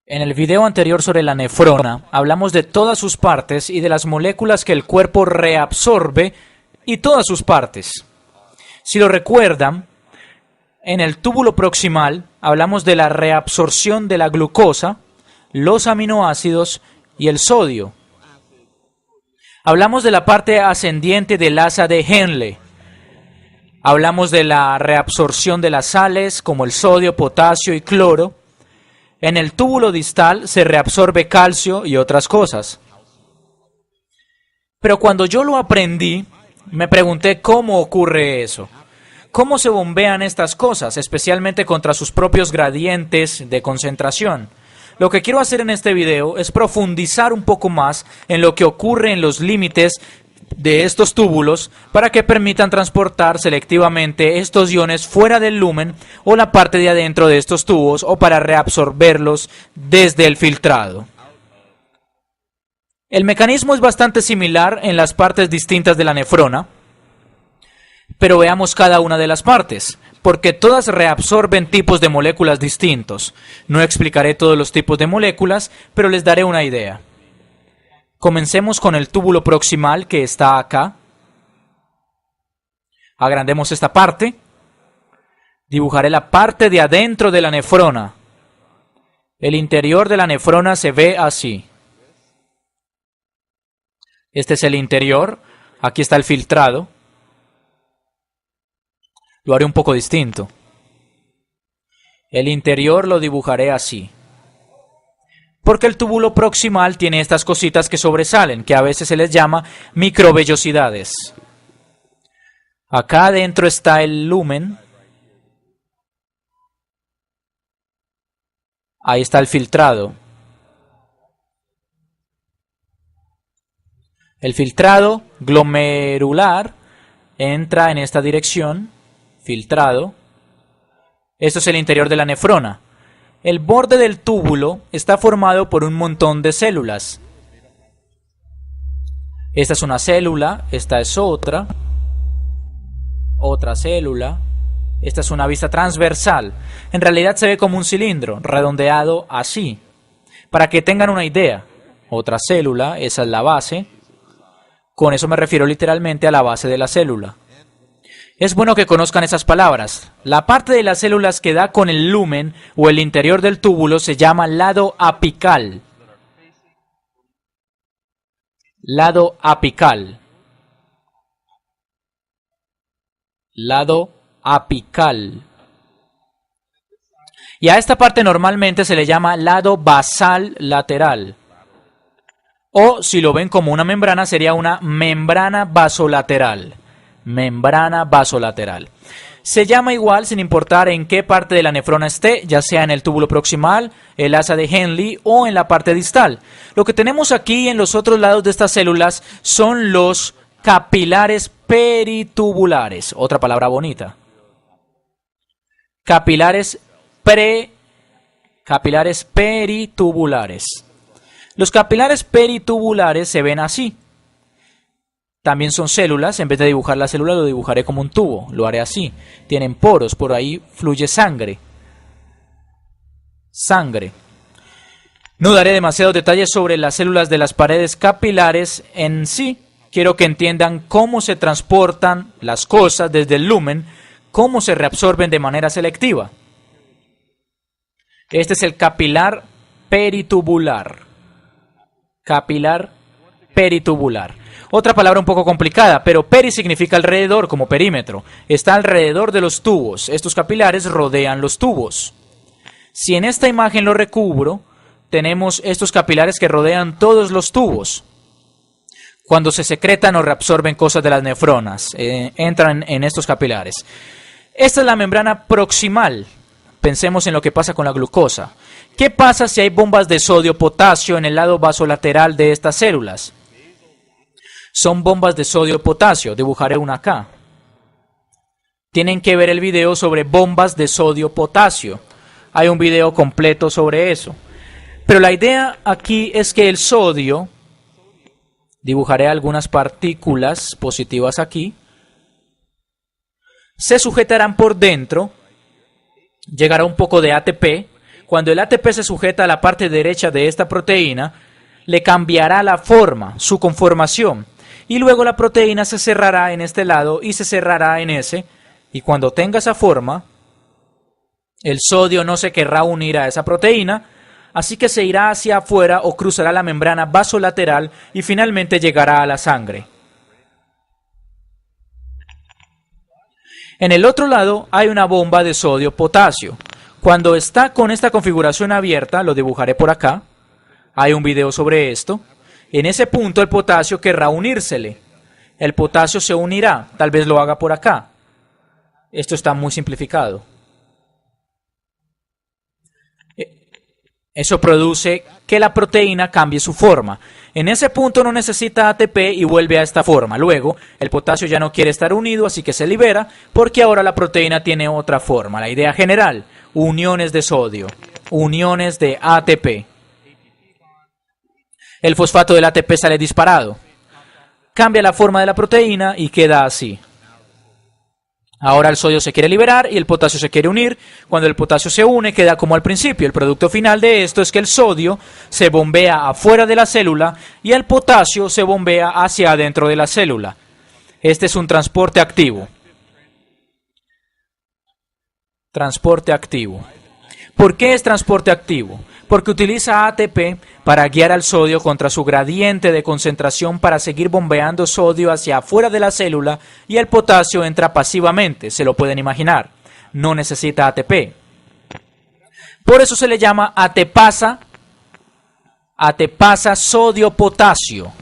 En el video anterior sobre la nefrona, hablamos de todas sus partes y de las moléculas que el cuerpo reabsorbe y todas sus partes. Si lo recuerdan, en el túbulo proximal hablamos de la reabsorción de la glucosa, los aminoácidos y el sodio. Hablamos de la parte ascendiente del asa de Henle. Hablamos de la reabsorción de las sales como el sodio, potasio y cloro. En el túbulo distal se reabsorbe calcio y otras cosas. Pero cuando yo lo aprendí, me pregunté cómo ocurre eso. ¿Cómo se bombean estas cosas, especialmente contra sus propios gradientes de concentración? Lo que quiero hacer en este video es profundizar un poco más en lo que ocurre en los límites de estos túbulos para que permitan transportar selectivamente estos iones fuera del lumen o la parte de adentro de estos tubos o para reabsorberlos desde el filtrado. El mecanismo es bastante similar en las partes distintas de la nefrona, pero veamos cada una de las partes, porque todas reabsorben tipos de moléculas distintos. No explicaré todos los tipos de moléculas, pero les daré una idea. Comencemos con el túbulo proximal que está acá. Agrandemos esta parte. Dibujaré la parte de adentro de la nefrona. El interior de la nefrona se ve así. Este es el interior. Aquí está el filtrado. Lo haré un poco distinto. El interior lo dibujaré así. Porque el túbulo proximal tiene estas cositas que sobresalen, que a veces se les llama microvellosidades. Acá adentro está el lumen. Ahí está el filtrado. El filtrado glomerular entra en esta dirección. Filtrado. Esto es el interior de la nefrona. El borde del túbulo está formado por un montón de células. Esta es una célula, esta es otra célula, esta es una vista transversal. En realidad se ve como un cilindro, redondeado así. Para que tengan una idea, otra célula, esa es la base. Con eso me refiero literalmente a la base de la célula. Es bueno que conozcan esas palabras. La parte de las células que da con el lumen o el interior del túbulo se llama lado apical. Lado apical. Lado apical. Y a esta parte normalmente se le llama lado basal lateral. O si lo ven como una membrana sería una membrana vasolateral. Membrana vasolateral. Se llama igual sin importar en qué parte de la nefrona esté, ya sea en el túbulo proximal, el asa de Henle o en la parte distal. Lo que tenemos aquí en los otros lados de estas células son los capilares peritubulares. Otra palabra bonita. Capilares peritubulares. Los capilares peritubulares se ven así. También son células, en vez de dibujar la célula lo dibujaré como un tubo, lo haré así. Tienen poros, por ahí fluye sangre. Sangre. No daré demasiados detalles sobre las células de las paredes capilares en sí. Quiero que entiendan cómo se transportan las cosas desde el lumen, cómo se reabsorben de manera selectiva. Este es el capilar peritubular. Capilar peritubular. Otra palabra un poco complicada, pero peri significa alrededor, como perímetro. Está alrededor de los tubos. Estos capilares rodean los tubos. Si en esta imagen lo recubro, tenemos estos capilares que rodean todos los tubos. Cuando se secretan o reabsorben cosas de las nefronas, entran en estos capilares. Esta es la membrana proximal. Pensemos en lo que pasa con la glucosa. ¿Qué pasa si hay bombas de sodio-potasio en el lado vasolateral de estas células? Son bombas de sodio-potasio, dibujaré una acá. Tienen que ver el video sobre bombas de sodio-potasio. Hay un video completo sobre eso. Pero la idea aquí es que el sodio, dibujaré algunas partículas positivas aquí, se sujetarán por dentro, llegará un poco de ATP. Cuando el ATP se sujeta a la parte derecha de esta proteína, le cambiará la forma, su conformación, y luego la proteína se cerrará en este lado y se cerrará en ese, y cuando tenga esa forma, el sodio no se querrá unir a esa proteína, así que se irá hacia afuera o cruzará la membrana vasolateral y finalmente llegará a la sangre. En el otro lado hay una bomba de sodio-potasio. Cuando está con esta configuración abierta, lo dibujaré por acá, hay un video sobre esto, en ese punto el potasio querrá unírsele. El potasio se unirá, tal vez lo haga por acá. Esto está muy simplificado. Eso produce que la proteína cambie su forma. En ese punto no necesita ATP y vuelve a esta forma. Luego, el potasio ya no quiere estar unido, así que se libera, porque ahora la proteína tiene otra forma. La idea general, uniones de sodio, uniones de ATP. El fosfato del ATP sale disparado. Cambia la forma de la proteína y queda así. Ahora el sodio se quiere liberar y el potasio se quiere unir. Cuando el potasio se une, queda como al principio. El producto final de esto es que el sodio se bombea afuera de la célula y el potasio se bombea hacia adentro de la célula. Este es un transporte activo. Transporte activo. ¿Por qué es transporte activo? Porque utiliza ATP para guiar al sodio contra su gradiente de concentración para seguir bombeando sodio hacia afuera de la célula y el potasio entra pasivamente, se lo pueden imaginar, no necesita ATP. Por eso se le llama ATPasa sodio-potasio,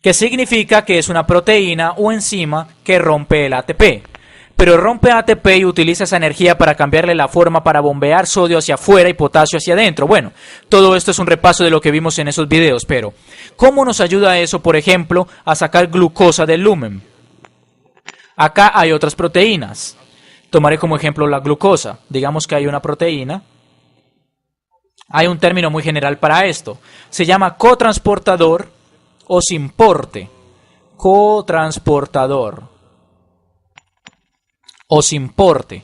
que significa que es una proteína o enzima que rompe el ATP. Pero rompe ATP y utiliza esa energía para cambiarle la forma para bombear sodio hacia afuera y potasio hacia adentro. Bueno, todo esto es un repaso de lo que vimos en esos videos, pero ¿cómo nos ayuda eso, por ejemplo, a sacar glucosa del lumen? Acá hay otras proteínas. Tomaré como ejemplo la glucosa. Digamos que hay una proteína. Hay un término muy general para esto. Se llama cotransportador o simporte. Cotransportador o simporte.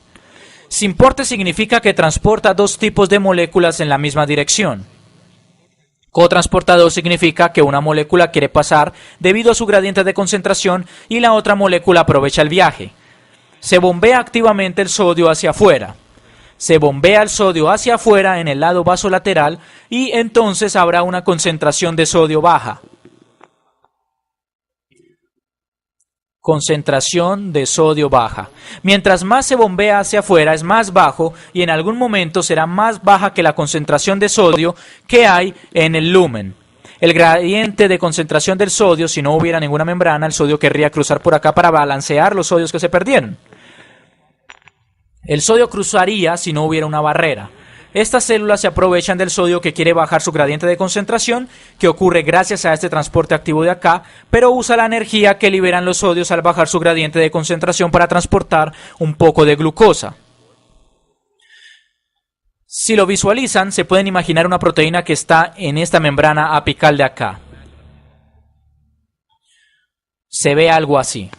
Simporte significa que transporta dos tipos de moléculas en la misma dirección. Cotransportador significa que una molécula quiere pasar debido a su gradiente de concentración y la otra molécula aprovecha el viaje. Se bombea activamente el sodio hacia afuera. Se bombea el sodio hacia afuera en el lado vasolateral y entonces habrá una concentración de sodio baja. Concentración de sodio baja. Mientras más se bombea hacia afuera es más bajo y en algún momento será más baja que la concentración de sodio que hay en el lumen. El gradiente de concentración del sodio, si no hubiera ninguna membrana, el sodio querría cruzar por acá para balancear los sodios que se perdieron. El sodio cruzaría si no hubiera una barrera. Estas células se aprovechan del sodio que quiere bajar su gradiente de concentración, que ocurre gracias a este transporte activo de acá, pero usa la energía que liberan los sodios al bajar su gradiente de concentración para transportar un poco de glucosa. Si lo visualizan, se pueden imaginar una proteína que está en esta membrana apical de acá. Se ve algo así.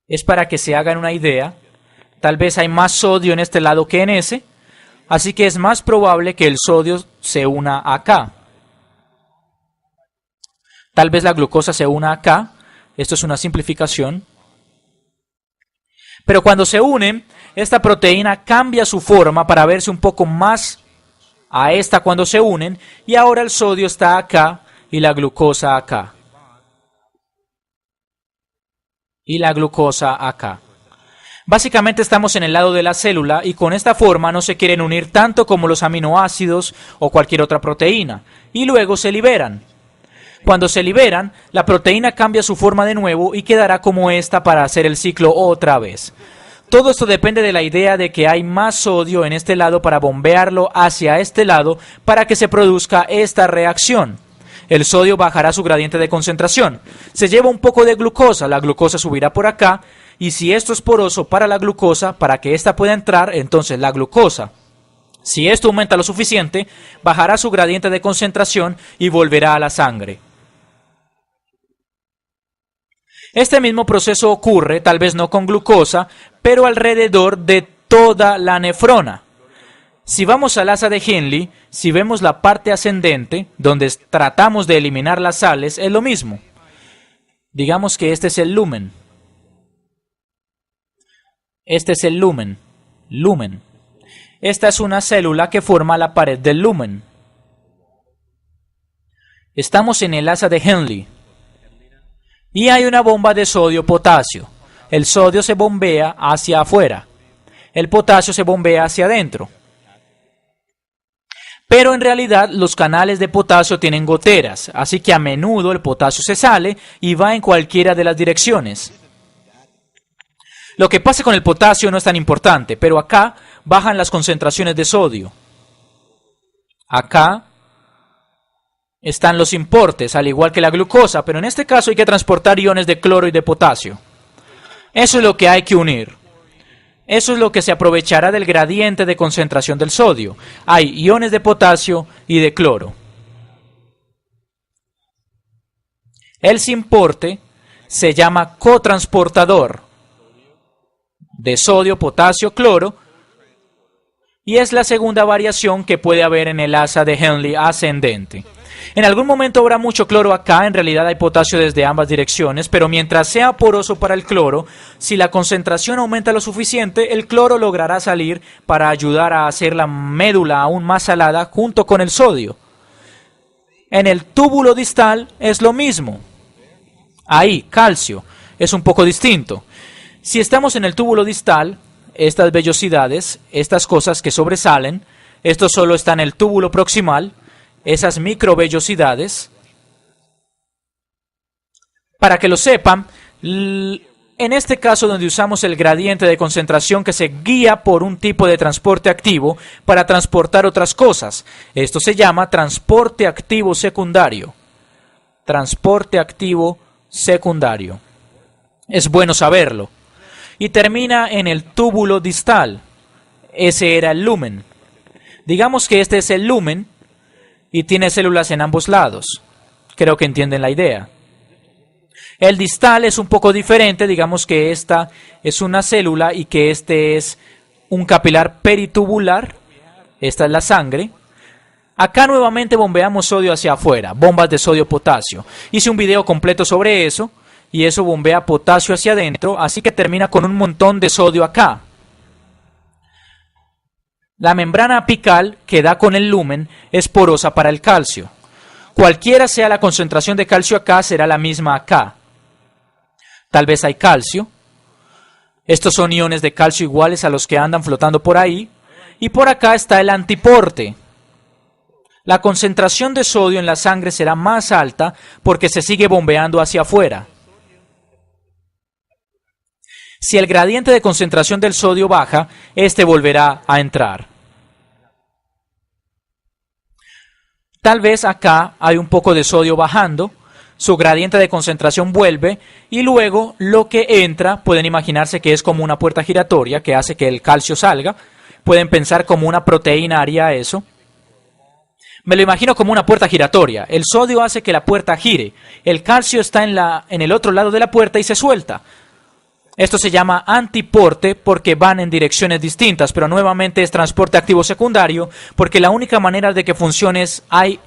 Es para que se hagan una idea. Tal vez hay más sodio en este lado que en ese, así que es más probable que el sodio se una acá. Tal vez la glucosa se una acá, esto es una simplificación. Pero cuando se unen, esta proteína cambia su forma para verse un poco más a esta cuando se unen, y ahora el sodio está acá y la glucosa acá. Y la glucosa acá. Básicamente estamos en el lado de la célula y con esta forma no se quieren unir tanto como los aminoácidos o cualquier otra proteína, y luego se liberan. Cuando se liberan, la proteína cambia su forma de nuevo y quedará como esta para hacer el ciclo otra vez. Todo esto depende de la idea de que hay más sodio en este lado para bombearlo hacia este lado para que se produzca esta reacción. El sodio bajará su gradiente de concentración. Se lleva un poco de glucosa, la glucosa subirá por acá, y si esto es poroso para la glucosa, para que ésta pueda entrar, entonces la glucosa, si esto aumenta lo suficiente, bajará su gradiente de concentración y volverá a la sangre. Este mismo proceso ocurre, tal vez no con glucosa, pero alrededor de toda la nefrona. Si vamos al asa de Henle, si vemos la parte ascendente, donde tratamos de eliminar las sales, es lo mismo. Digamos que este es el lumen. Este es el lumen. Lumen. Esta es una célula que forma la pared del lumen. Estamos en el asa de Henle. Y hay una bomba de sodio-potasio. El sodio se bombea hacia afuera. El potasio se bombea hacia adentro. Pero en realidad los canales de potasio tienen goteras, así que a menudo el potasio se sale y va en cualquiera de las direcciones. Lo que pasa con el potasio no es tan importante, pero acá bajan las concentraciones de sodio. Acá están los importes, al igual que la glucosa, pero en este caso hay que transportar iones de cloro y de potasio. Eso es lo que hay que unir. Eso es lo que se aprovechará del gradiente de concentración del sodio. Hay iones de potasio y de cloro. El simporte se llama cotransportador de sodio, potasio, cloro, y es la segunda variación que puede haber en el asa de Henle ascendente. En algún momento habrá mucho cloro acá, en realidad hay potasio desde ambas direcciones, pero mientras sea poroso para el cloro, si la concentración aumenta lo suficiente, el cloro logrará salir para ayudar a hacer la médula aún más salada junto con el sodio. En el túbulo distal es lo mismo. Ahí, calcio, es un poco distinto. Si estamos en el túbulo distal, estas vellosidades, estas cosas que sobresalen, esto solo está en el túbulo proximal, esas microvellosidades. Para que lo sepan, en este caso donde usamos el gradiente de concentración que se guía por un tipo de transporte activo para transportar otras cosas, esto se llama transporte activo secundario. Transporte activo secundario. Es bueno saberlo. Y termina en el túbulo distal. Ese era el lumen. Digamos que este es el lumen y tiene células en ambos lados. Creo que entienden la idea. El distal es un poco diferente, digamos que esta es una célula y que este es un capilar peritubular. Esta es la sangre. Acá nuevamente bombeamos sodio hacia afuera, bombas de sodio-potasio. Hice un video completo sobre eso y eso bombea potasio hacia adentro, así que termina con un montón de sodio acá. La membrana apical que da con el lumen es porosa para el calcio. Cualquiera sea la concentración de calcio acá, será la misma acá. Tal vez hay calcio. Estos son iones de calcio iguales a los que andan flotando por ahí. Y por acá está el antiporte. La concentración de sodio en la sangre será más alta porque se sigue bombeando hacia afuera. Si el gradiente de concentración del sodio baja, este volverá a entrar. Tal vez acá hay un poco de sodio bajando, su gradiente de concentración vuelve y luego lo que entra pueden imaginarse que es como una puerta giratoria que hace que el calcio salga. Pueden pensar como una proteína haría eso. Me lo imagino como una puerta giratoria. El sodio hace que la puerta gire. El calcio está en el otro lado de la puerta y se suelta. Esto se llama antiporte porque van en direcciones distintas, pero nuevamente es transporte activo secundario porque la única manera de que funcione es hay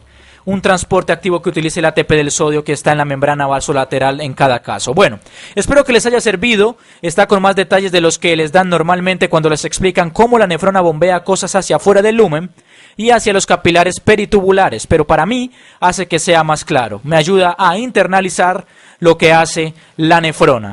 un transporte activo que utilice el ATP del sodio que está en la membrana vasolateral en cada caso. Bueno, espero que les haya servido. Está con más detalles de los que les dan normalmente cuando les explican cómo la nefrona bombea cosas hacia afuera del lumen y hacia los capilares peritubulares, pero para mí hace que sea más claro. Me ayuda a internalizar lo que hace la nefrona.